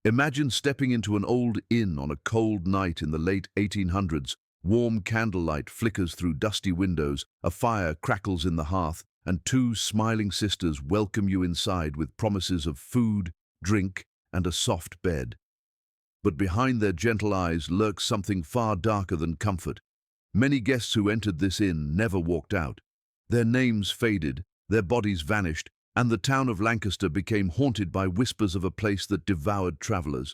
Imagine stepping into an old inn on a cold night in the late 1800s. Warm candlelight flickers through dusty windows, a fire crackles in the hearth, and two smiling sisters welcome you inside with promises of food, drink, and a soft bed. But behind their gentle eyes lurks something far darker than comfort. Many guests who entered this inn never walked out. Their names faded, their bodies vanished, and the town of Lancaster became haunted by whispers of a place that devoured travelers.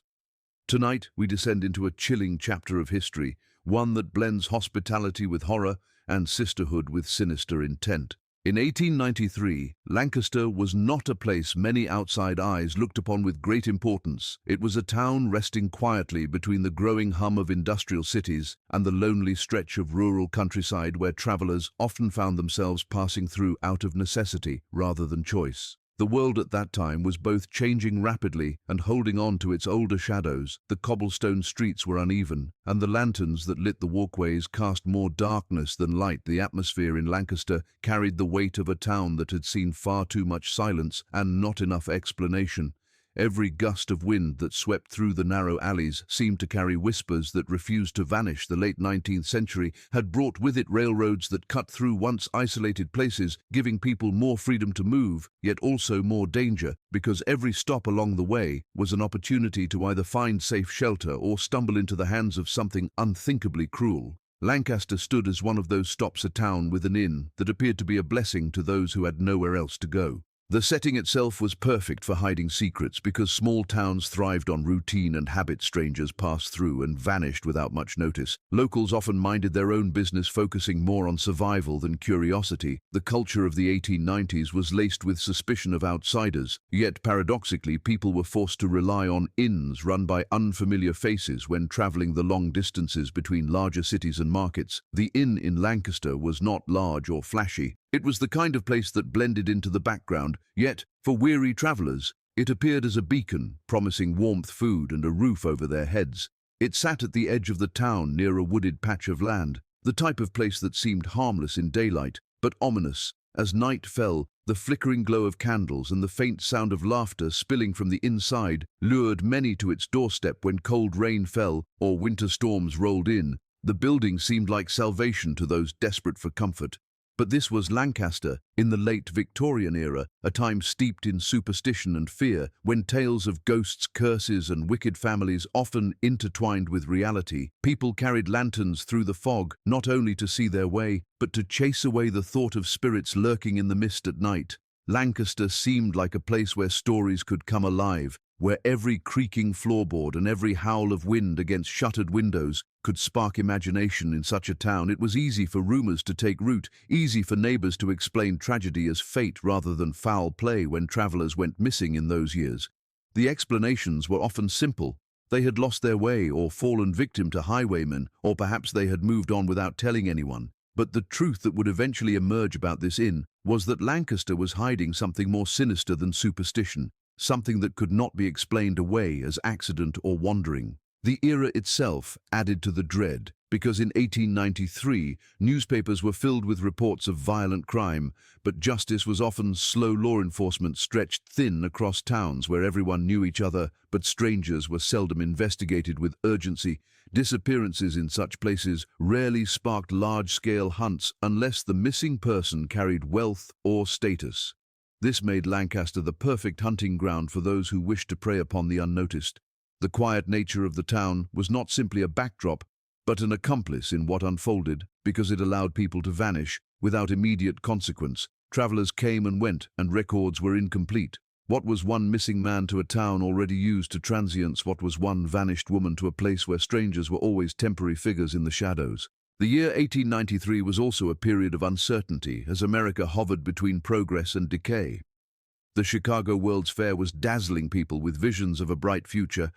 Tonight, we descend into a chilling chapter of history, one that blends hospitality with horror and sisterhood with sinister intent. In 1893, Lancaster was not a place many outside eyes looked upon with great importance. It was a town resting quietly between the growing hum of industrial cities and the lonely stretch of rural countryside where travelers often found themselves passing through out of necessity rather than choice. The world at that time was both changing rapidly and holding on to its older shadows. The cobblestone streets were uneven, and the lanterns that lit the walkways cast more darkness than light. The atmosphere in Lancaster carried the weight of a town that had seen far too much silence and not enough explanation. Every gust of wind that swept through the narrow alleys seemed to carry whispers that refused to vanish. The late 19th century had brought with it railroads that cut through once isolated places, giving people more freedom to move, yet also more danger, because every stop along the way was an opportunity to either find safe shelter or stumble into the hands of something unthinkably cruel. Lancaster stood as one of those stops, a town with an inn that appeared to be a blessing to those who had nowhere else to go. The setting itself was perfect for hiding secrets because small towns thrived on routine and habit. Strangers passed through and vanished without much notice. Locals often minded their own business, focusing more on survival than curiosity. The culture of the 1890s was laced with suspicion of outsiders, yet paradoxically people were forced to rely on inns run by unfamiliar faces when traveling the long distances between larger cities and markets. The inn in Lancaster was not large or flashy. It was the kind of place that blended into the background, yet, for weary travelers, it appeared as a beacon, promising warmth, food, and a roof over their heads. It sat at the edge of the town near a wooded patch of land, the type of place that seemed harmless in daylight, but ominous. As night fell, the flickering glow of candles and the faint sound of laughter spilling from the inside lured many to its doorstep. When cold rain fell or winter storms rolled in, the building seemed like salvation to those desperate for comfort. But this was Lancaster in the late Victorian era, a time steeped in superstition and fear, when tales of ghosts, curses, and wicked families often intertwined with reality. People carried lanterns through the fog, not only to see their way, but to chase away the thought of spirits lurking in the mist at night. Lancaster seemed like a place where stories could come alive, where every creaking floorboard and every howl of wind against shuttered windows could spark imagination. In such a town, it was easy for rumors to take root, easy for neighbors to explain tragedy as fate rather than foul play. When travelers went missing in those years, the explanations were often simple. They had lost their way or fallen victim to highwaymen, or perhaps they had moved on without telling anyone. But the truth that would eventually emerge about this inn was that Lancaster was hiding something more sinister than superstition, something that could not be explained away as accident or wandering. The era itself added to the dread, because in 1893, newspapers were filled with reports of violent crime, but justice was often slow. Law enforcement stretched thin across towns where everyone knew each other, but strangers were seldom investigated with urgency. Disappearances in such places rarely sparked large-scale hunts unless the missing person carried wealth or status. This made Lancaster the perfect hunting ground for those who wished to prey upon the unnoticed. The quiet nature of the town was not simply a backdrop, but an accomplice in what unfolded, because it allowed people to vanish without immediate consequence. Travelers came and went, and records were incomplete. What was one missing man to a town already used to transience? What was one vanished woman to a place where strangers were always temporary figures in the shadows? The year 1893 was also a period of uncertainty as America hovered between progress and decay. The Chicago World's Fair was dazzling people with visions of a bright future,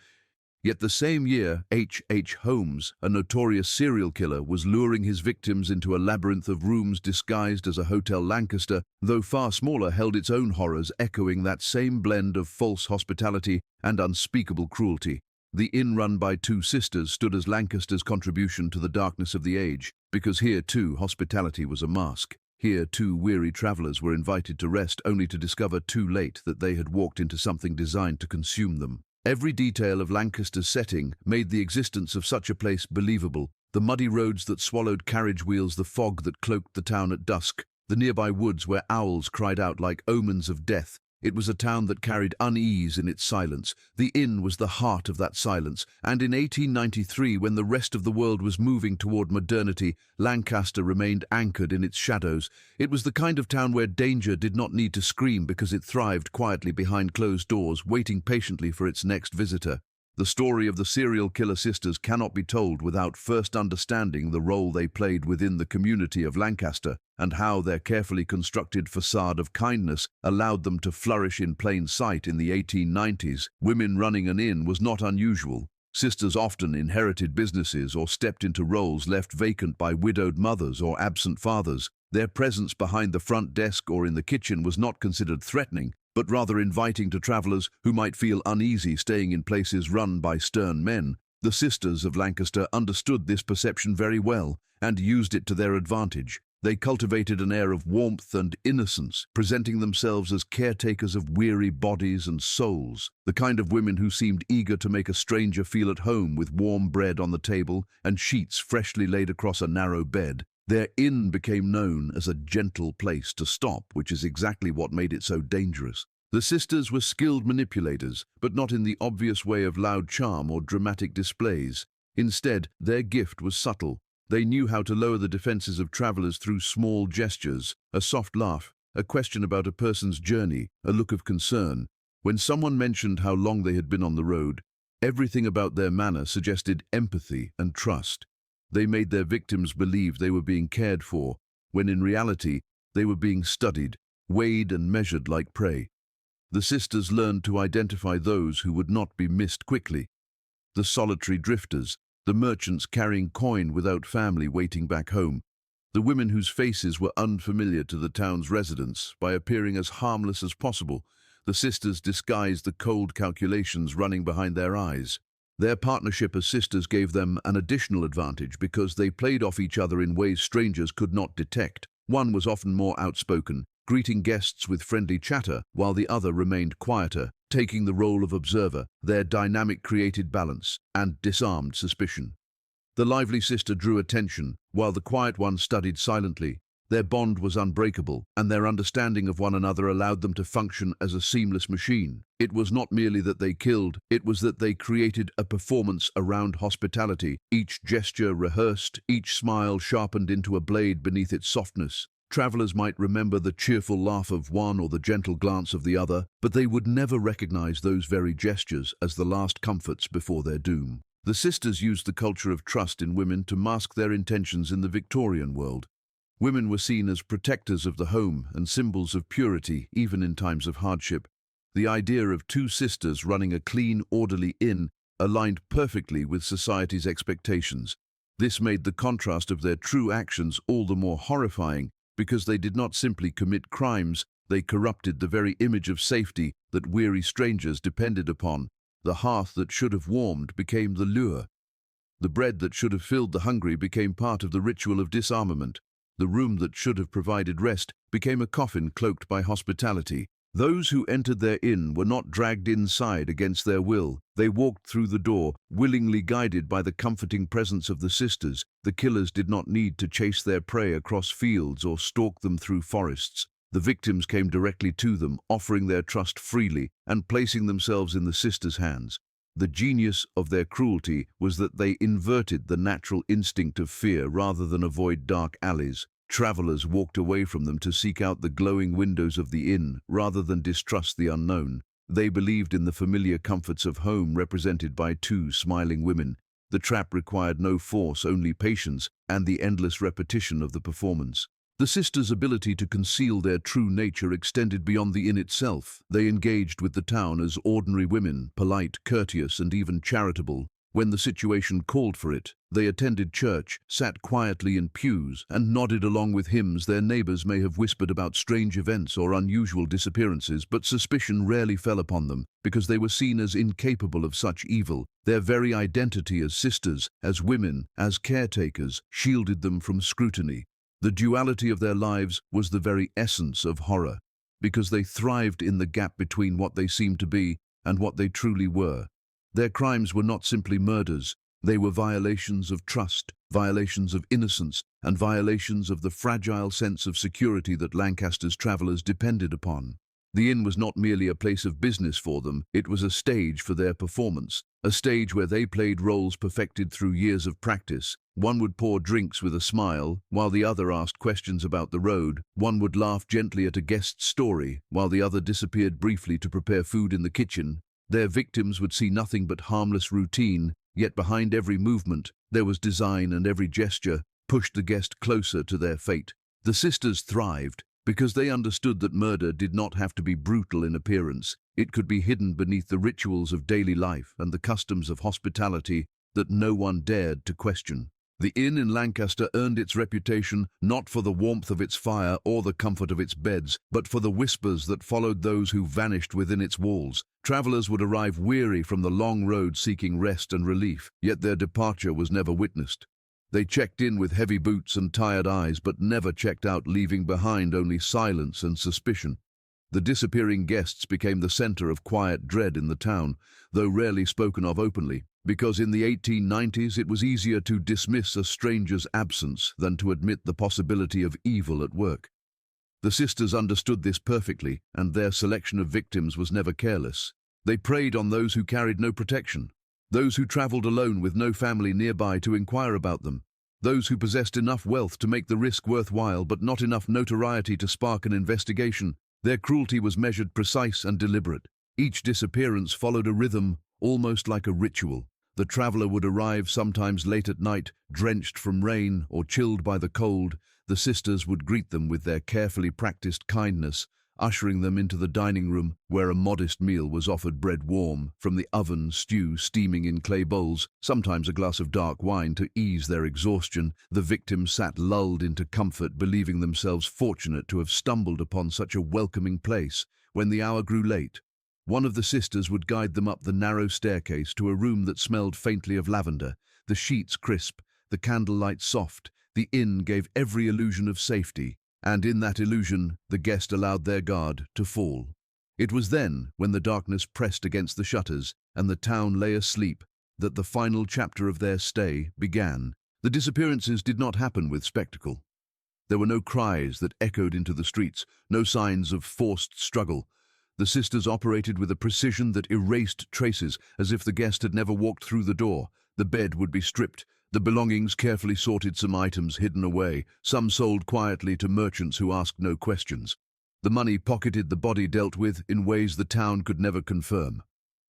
yet the same year, H. Holmes, a notorious serial killer, was luring his victims into a labyrinth of rooms disguised as a hotel. Lancaster, though far smaller, held its own horrors, echoing that same blend of false hospitality and unspeakable cruelty. The inn run by two sisters stood as Lancaster's contribution to the darkness of the age, because here too hospitality was a mask. Here too weary travelers were invited to rest only to discover too late that they had walked into something designed to consume them. Every detail of Lancaster's setting made the existence of such a place believable. The muddy roads that swallowed carriage wheels, the fog that cloaked the town at dusk, the nearby woods where owls cried out like omens of death. It was a town that carried unease in its silence. The inn was the heart of that silence, and in 1893, when the rest of the world was moving toward modernity, Lancaster remained anchored in its shadows. It was the kind of town where danger did not need to scream because it thrived quietly behind closed doors, waiting patiently for its next visitor. The story of the serial killer sisters cannot be told without first understanding the role they played within the community of Lancaster and how their carefully constructed facade of kindness allowed them to flourish in plain sight in the 1890s. Women running an inn was not unusual. Sisters often inherited businesses or stepped into roles left vacant by widowed mothers or absent fathers. Their presence behind the front desk or in the kitchen was not considered threatening, but rather inviting to travelers who might feel uneasy staying in places run by stern men. The sisters of Lancaster understood this perception very well and used it to their advantage. They cultivated an air of warmth and innocence, presenting themselves as caretakers of weary bodies and souls, the kind of women who seemed eager to make a stranger feel at home with warm bread on the table and sheets freshly laid across a narrow bed. Their inn became known as a gentle place to stop, which is exactly what made it so dangerous. The sisters were skilled manipulators, but not in the obvious way of loud charm or dramatic displays. Instead, their gift was subtle. They knew how to lower the defenses of travelers through small gestures, a soft laugh, a question about a person's journey, a look of concern. When someone mentioned how long they had been on the road, everything about their manner suggested empathy and trust. They made their victims believe they were being cared for, when in reality, they were being studied, weighed and measured like prey. The sisters learned to identify those who would not be missed quickly. The solitary drifters, the merchants carrying coin without family waiting back home, the women whose faces were unfamiliar to the town's residents. By appearing as harmless as possible, the sisters disguised the cold calculations running behind their eyes. Their partnership as sisters gave them an additional advantage because they played off each other in ways strangers could not detect. One was often more outspoken, greeting guests with friendly chatter, while the other remained quieter, taking the role of observer. Their dynamic created balance and disarmed suspicion. The lively sister drew attention, while the quiet one studied silently. Their bond was unbreakable, and their understanding of one another allowed them to function as a seamless machine. It was not merely that they killed, it was that they created a performance around hospitality, each gesture rehearsed, each smile sharpened into a blade beneath its softness. Travelers might remember the cheerful laugh of one or the gentle glance of the other, but they would never recognize those very gestures as the last comforts before their doom. The sisters used the culture of trust in women to mask their intentions in the Victorian world. Women were seen as protectors of the home and symbols of purity, even in times of hardship. The idea of two sisters running a clean, orderly inn aligned perfectly with society's expectations. This made the contrast of their true actions all the more horrifying, because they did not simply commit crimes, they corrupted the very image of safety that weary strangers depended upon. The hearth that should have warmed became the lure. The bread that should have filled the hungry became part of the ritual of disarmament. The room that should have provided rest became a coffin cloaked by hospitality. Those who entered their inn were not dragged inside against their will. They walked through the door, willingly guided by the comforting presence of the sisters. The killers did not need to chase their prey across fields or stalk them through forests. The victims came directly to them, offering their trust freely and placing themselves in the sisters' hands. The genius of their cruelty was that they inverted the natural instinct of fear rather than avoid dark alleys. Travelers walked away from them to seek out the glowing windows of the inn rather than distrust the unknown. They believed in the familiar comforts of home represented by two smiling women. The trap required no force, only patience and the endless repetition of the performance. The sisters' ability to conceal their true nature extended beyond the inn itself. They engaged with the town as ordinary women, polite, courteous, and even charitable. When the situation called for it, they attended church, sat quietly in pews, and nodded along with hymns. Their neighbors may have whispered about strange events or unusual disappearances, but suspicion rarely fell upon them because they were seen as incapable of such evil. Their very identity as sisters, as women, as caretakers, shielded them from scrutiny. The duality of their lives was the very essence of horror, because they thrived in the gap between what they seemed to be and what they truly were. Their crimes were not simply murders, they were violations of trust, violations of innocence, and violations of the fragile sense of security that Lancaster's travellers depended upon. The inn was not merely a place of business for them, it was a stage for their performance, a stage where they played roles perfected through years of practice. One would pour drinks with a smile, while the other asked questions about the road. One would laugh gently at a guest's story, while the other disappeared briefly to prepare food in the kitchen. Their victims would see nothing but harmless routine, yet behind every movement, there was design, and every gesture pushed the guest closer to their fate. The sisters thrived because they understood that murder did not have to be brutal in appearance. It could be hidden beneath the rituals of daily life and the customs of hospitality that no one dared to question. The inn in Lancaster earned its reputation not for the warmth of its fire or the comfort of its beds, but for the whispers that followed those who vanished within its walls. Travelers would arrive weary from the long road seeking rest and relief, yet their departure was never witnessed. They checked in with heavy boots and tired eyes, but never checked out, leaving behind only silence and suspicion. The disappearing guests became the center of quiet dread in the town, though rarely spoken of openly, because in the 1890s it was easier to dismiss a stranger's absence than to admit the possibility of evil at work. The sisters understood this perfectly, and their selection of victims was never careless. They preyed on those who carried no protection, those who traveled alone with no family nearby to inquire about them, those who possessed enough wealth to make the risk worthwhile but not enough notoriety to spark an investigation. Their cruelty was measured, precise, and deliberate. Each disappearance followed a rhythm, almost like a ritual. The traveler would arrive sometimes late at night, drenched from rain or chilled by the cold. The sisters would greet them with their carefully practiced kindness, ushering them into the dining room, where a modest meal was offered, bread warm from the oven, stew steaming in clay bowls, sometimes a glass of dark wine to ease their exhaustion. The victims sat lulled into comfort, believing themselves fortunate to have stumbled upon such a welcoming place. When the hour grew late, one of the sisters would guide them up the narrow staircase to a room that smelled faintly of lavender, the sheets crisp, the candlelight soft. The inn gave every illusion of safety, and in that illusion, the guest allowed their guard to fall. It was then, when the darkness pressed against the shutters and the town lay asleep, that the final chapter of their stay began. The disappearances did not happen with spectacle. There were no cries that echoed into the streets, no signs of forced struggle. The sisters operated with a precision that erased traces, as if the guest had never walked through the door. The bed would be stripped, the belongings carefully sorted, some items hidden away, some sold quietly to merchants who asked no questions. The money pocketed, the body dealt with in ways the town could never confirm.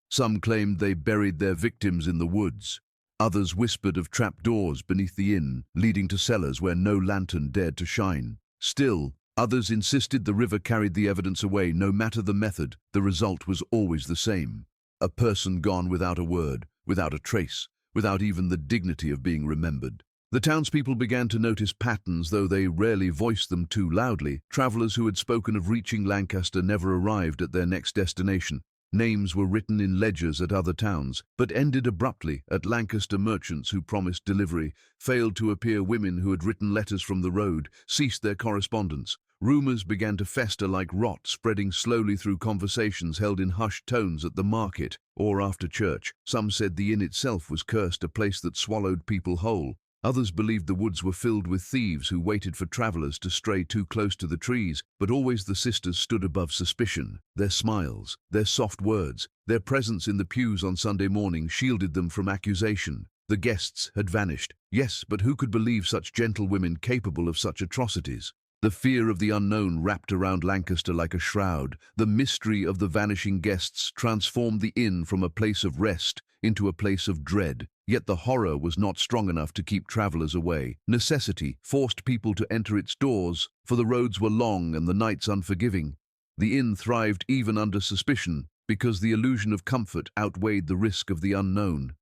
Some claimed they buried their victims in the woods. Others whispered of trapdoors beneath the inn, leading to cellars where no lantern dared to shine. Still, others insisted the river carried the evidence away. No matter the method, the result was always the same. A person gone without a word, without a trace, without even the dignity of being remembered. The townspeople began to notice patterns, though they rarely voiced them too loudly. Travelers who had spoken of reaching Lancaster never arrived at their next destination. Names were written in ledgers at other towns, but ended abruptly at Lancaster. Merchants who promised delivery failed to appear. Women who had written letters from the road ceased their correspondence. Rumors began to fester like rot, spreading slowly through conversations held in hushed tones at the market or after church. Some said the inn itself was cursed, a place that swallowed people whole. Others believed the woods were filled with thieves who waited for travelers to stray too close to the trees. But always the sisters stood above suspicion. Their smiles, their soft words, their presence in the pews on Sunday morning shielded them from accusation. The guests had vanished. Yes, but who could believe such gentle women capable of such atrocities? The fear of the unknown wrapped around Lancaster like a shroud. The mystery of the vanishing guests transformed the inn from a place of rest into a place of dread. Yet the horror was not strong enough to keep travelers away. Necessity forced people to enter its doors, for the roads were long and the nights unforgiving. The inn thrived even under suspicion, because the illusion of comfort outweighed the risk of the unknown.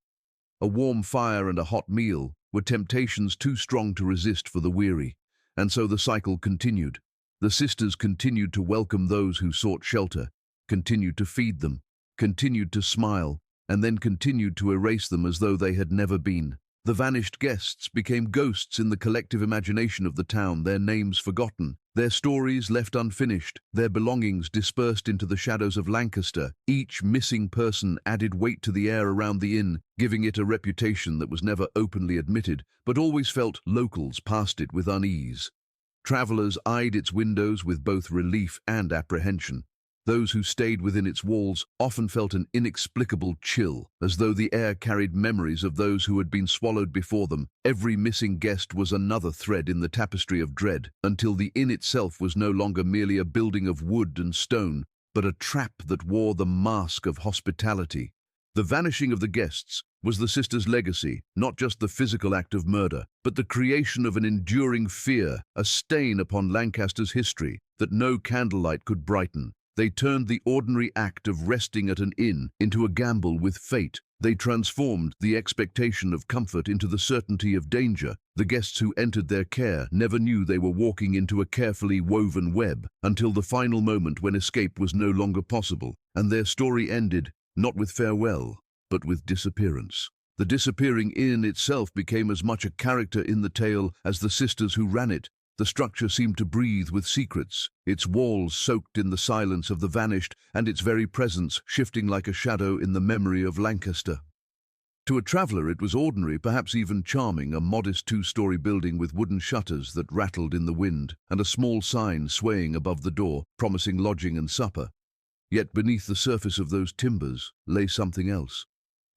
A warm fire and a hot meal were temptations too strong to resist for the weary. And so the cycle continued. The sisters continued to welcome those who sought shelter, continued to feed them, continued to smile, and then continued to erase them as though they had never been. The vanished guests became ghosts in the collective imagination of the town, their names forgotten, their stories left unfinished, their belongings dispersed into the shadows of Lancaster. Each missing person added weight to the air around the inn, giving it a reputation that was never openly admitted, but always felt locals passed it with unease. Travellers eyed its windows with both relief and apprehension. Those who stayed within its walls often felt an inexplicable chill, as though the air carried memories of those who had been swallowed before them. Every missing guest was another thread in the tapestry of dread, until the inn itself was no longer merely a building of wood and stone, but a trap that wore the mask of hospitality. The vanishing of the guests was the sisters' legacy, not just the physical act of murder, but the creation of an enduring fear, a stain upon Lancaster's history that no candlelight could brighten. They turned the ordinary act of resting at an inn into a gamble with fate. They transformed the expectation of comfort into the certainty of danger. The guests who entered their care never knew they were walking into a carefully woven web until the final moment when escape was no longer possible, and their story ended not with farewell, but with disappearance. The disappearing inn itself became as much a character in the tale as the sisters who ran it. The structure seemed to breathe with secrets, its walls soaked in the silence of the vanished, and its very presence shifting like a shadow in the memory of Lancaster. To a traveller it was ordinary, perhaps even charming, a modest two-story building with wooden shutters that rattled in the wind, and a small sign swaying above the door, promising lodging and supper. Yet beneath the surface of those timbers lay something else.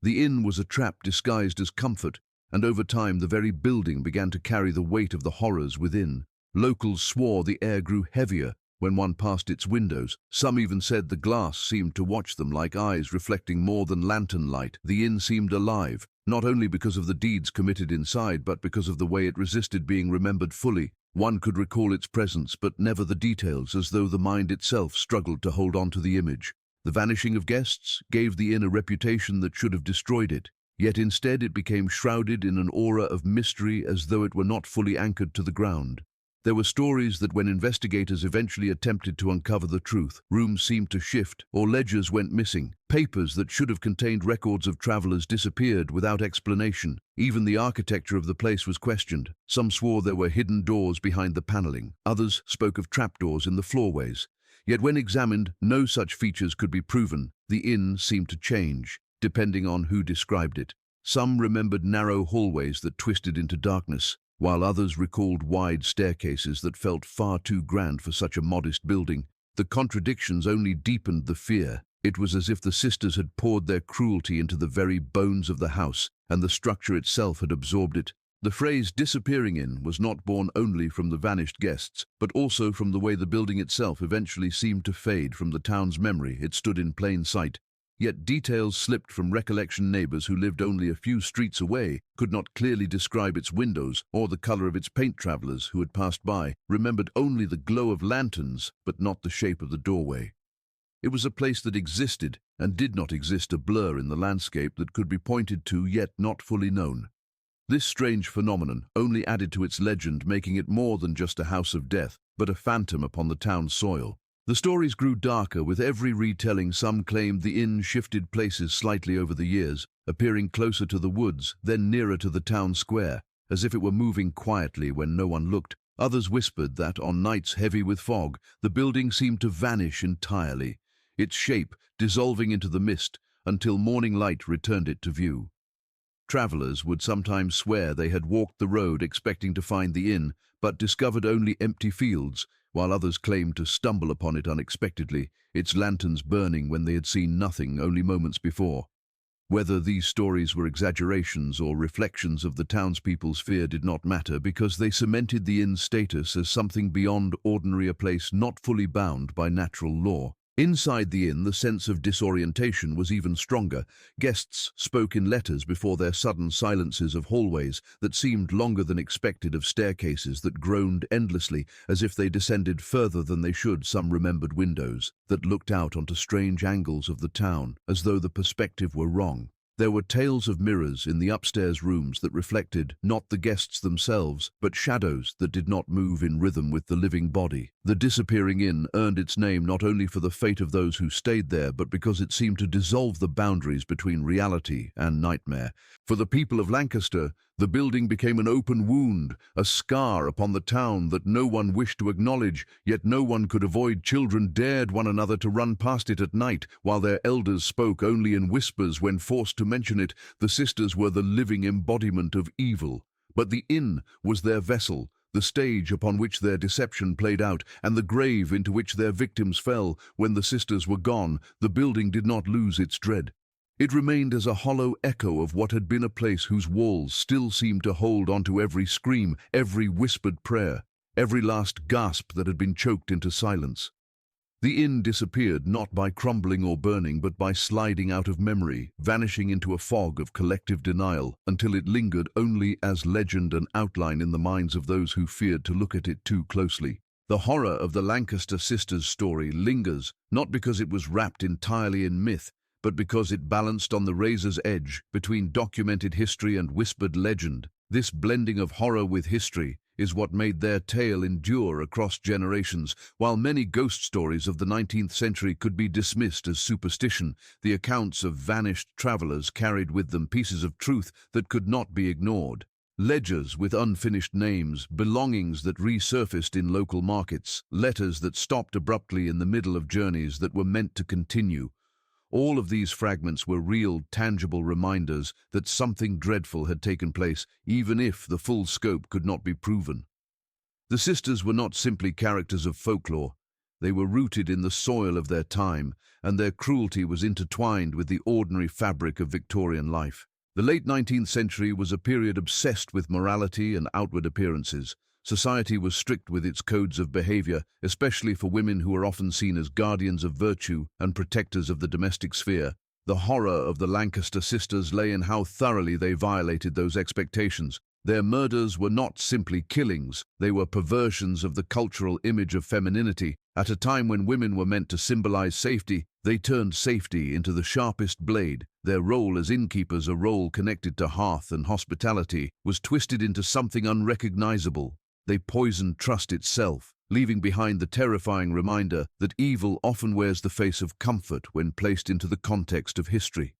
The inn was a trap disguised as comfort, and over time the very building began to carry the weight of the horrors within. Locals swore the air grew heavier when one passed its windows. Some even said the glass seemed to watch them like eyes reflecting more than lantern light. The inn seemed alive, not only because of the deeds committed inside, but because of the way it resisted being remembered fully. One could recall its presence, but never the details, as though the mind itself struggled to hold on to the image. The vanishing of guests gave the inn a reputation that should have destroyed it, yet instead it became shrouded in an aura of mystery, as though it were not fully anchored to the ground. There were stories that when investigators eventually attempted to uncover the truth, rooms seemed to shift or ledgers went missing. Papers that should have contained records of travelers disappeared without explanation. Even the architecture of the place was questioned. Some swore there were hidden doors behind the paneling. Others spoke of trapdoors in the floorways. Yet when examined, no such features could be proven. The inn seemed to change, depending on who described it. Some remembered narrow hallways that twisted into darkness, while others recalled wide staircases that felt far too grand for such a modest building. The contradictions only deepened the fear. It was as if the sisters had poured their cruelty into the very bones of the house, and the structure itself had absorbed it. The phrase "disappearing in" was not born only from the vanished guests, but also from the way the building itself eventually seemed to fade from the town's memory. It stood in plain sight. Yet details slipped from recollection. Neighbors who lived only a few streets away could not clearly describe its windows or the color of its paint. Travelers who had passed by remembered only the glow of lanterns, but not the shape of the doorway. It was a place that existed and did not exist, a blur in the landscape that could be pointed to yet not fully known. This strange phenomenon only added to its legend, making it more than just a house of death, but a phantom upon the town's soil. The stories grew darker with every retelling. Some claimed the inn shifted places slightly over the years, appearing closer to the woods, then nearer to the town square, as if it were moving quietly when no one looked. Others whispered that, on nights heavy with fog, the building seemed to vanish entirely, its shape dissolving into the mist until morning light returned it to view. Travelers would sometimes swear they had walked the road expecting to find the inn, but discovered only empty fields, while others claimed to stumble upon it unexpectedly, its lanterns burning when they had seen nothing only moments before. Whether these stories were exaggerations or reflections of the townspeople's fear did not matter, because they cemented the inn's status as something beyond ordinary, a place not fully bound by natural law. Inside the inn, the sense of disorientation was even stronger. Guests spoke in letters before their sudden silences, of hallways that seemed longer than expected, of staircases that groaned endlessly as if they descended further than they should. Some remembered windows that looked out onto strange angles of the town, as though the perspective were wrong. There were tales of mirrors in the upstairs rooms that reflected not the guests themselves, but shadows that did not move in rhythm with the living body. The disappearing inn earned its name not only for the fate of those who stayed there, but because it seemed to dissolve the boundaries between reality and nightmare. For the people of Lancaster, The building became an open wound, a scar upon the town that no one wished to acknowledge, yet no one could avoid. Children dared one another to run past it at night, while their elders spoke only in whispers when forced to mention it. The sisters were the living embodiment of evil. But the inn was their vessel, the stage upon which their deception played out, and the grave into which their victims fell. When the sisters were gone, the building did not lose its dread. It remained as a hollow echo of what had been a place whose walls still seemed to hold onto every scream, every whispered prayer, every last gasp that had been choked into silence. The inn disappeared not by crumbling or burning, but by sliding out of memory, vanishing into a fog of collective denial, until it lingered only as legend and outline in the minds of those who feared to look at it too closely. The horror of the Lancaster sisters' story lingers, not because it was wrapped entirely in myth, but because it balanced on the razor's edge between documented history and whispered legend. This blending of horror with history is what made their tale endure across generations. While many ghost stories of the 19th century could be dismissed as superstition, the accounts of vanished travelers carried with them pieces of truth that could not be ignored. Ledgers with unfinished names, belongings that resurfaced in local markets, letters that stopped abruptly in the middle of journeys that were meant to continue. All of these fragments were real, tangible reminders that something dreadful had taken place, even if the full scope could not be proven. The sisters were not simply characters of folklore. They were rooted in the soil of their time, and their cruelty was intertwined with the ordinary fabric of Victorian life. The late 19th century was a period obsessed with morality and outward appearances. Society was strict with its codes of behavior, especially for women who were often seen as guardians of virtue and protectors of the domestic sphere. The horror of the Lancaster sisters lay in how thoroughly they violated those expectations. Their murders were not simply killings, they were perversions of the cultural image of femininity. At a time when women were meant to symbolize safety, they turned safety into the sharpest blade. Their role as innkeepers, a role connected to hearth and hospitality, was twisted into something unrecognizable. They poisoned trust itself, leaving behind the terrifying reminder that evil often wears the face of comfort when placed into the context of history.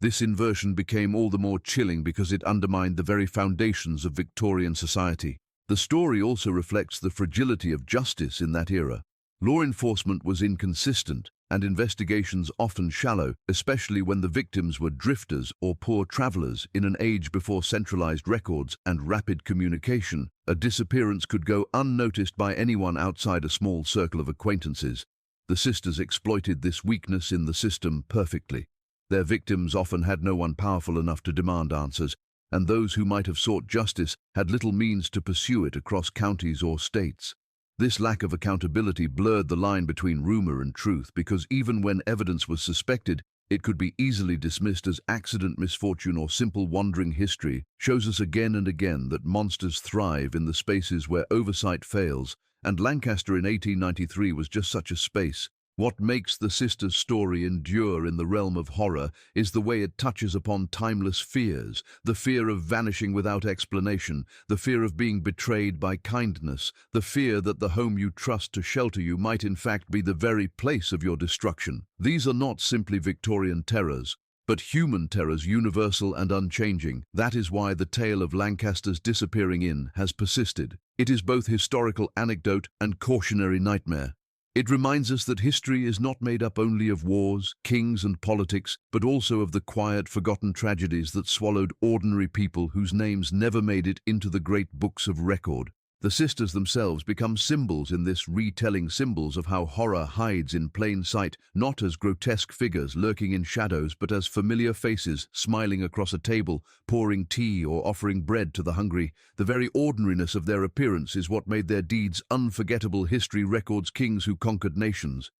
This inversion became all the more chilling because it undermined the very foundations of Victorian society. The story also reflects the fragility of justice in that era. Law enforcement was inconsistent, and investigations often shallow, especially when the victims were drifters or poor travelers. In an age before centralized records and rapid communication, a disappearance could go unnoticed by anyone outside a small circle of acquaintances. The sisters exploited this weakness in the system perfectly. Their victims often had no one powerful enough to demand answers, and those who might have sought justice had little means to pursue it across counties or states. This lack of accountability blurred the line between rumor and truth, because even when evidence was suspected, it could be easily dismissed as accident, misfortune, or simple wandering. History shows us again and again that monsters thrive in the spaces where oversight fails, and Lancaster in 1893 was just such a space. What makes the sisters' story endure in the realm of horror is the way it touches upon timeless fears, the fear of vanishing without explanation, the fear of being betrayed by kindness, the fear that the home you trust to shelter you might in fact be the very place of your destruction. These are not simply Victorian terrors, but human terrors, universal and unchanging. That is why the tale of Lancaster's disappearing inn has persisted. It is both historical anecdote and cautionary nightmare. It reminds us that history is not made up only of wars, kings, and politics, but also of the quiet, forgotten tragedies that swallowed ordinary people whose names never made it into the great books of record. The sisters themselves become symbols in this retelling, symbols of how horror hides in plain sight, not as grotesque figures lurking in shadows, but as familiar faces smiling across a table, pouring tea or offering bread to the hungry. The very ordinariness of their appearance is what made their deeds unforgettable. History records kings who conquered nations,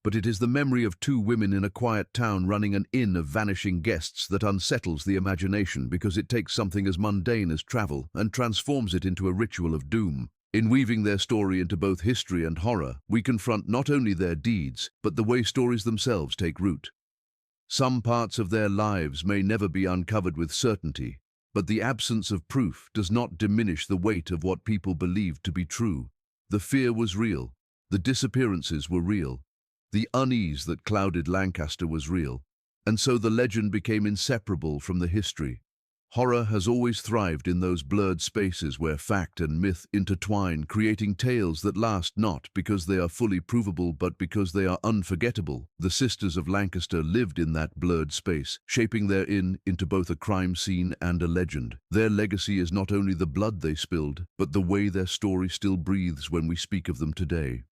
but it is the memory of two women in a quiet town running an inn of vanishing guests that unsettles the imagination, because it takes something as mundane as travel and transforms it into a ritual of doom. In weaving their story into both history and horror, we confront not only their deeds, but the way stories themselves take root. Some parts of their lives may never be uncovered with certainty, but the absence of proof does not diminish the weight of what people believed to be true. The fear was real. The disappearances were real. The unease that clouded Lancaster was real, and so the legend became inseparable from the history. Horror has always thrived in those blurred spaces where fact and myth intertwine, creating tales that last not because they are fully provable but because they are unforgettable. The sisters of Lancaster lived in that blurred space, shaping their inn into both a crime scene and a legend. Their legacy is not only the blood they spilled, but the way their story still breathes when we speak of them today.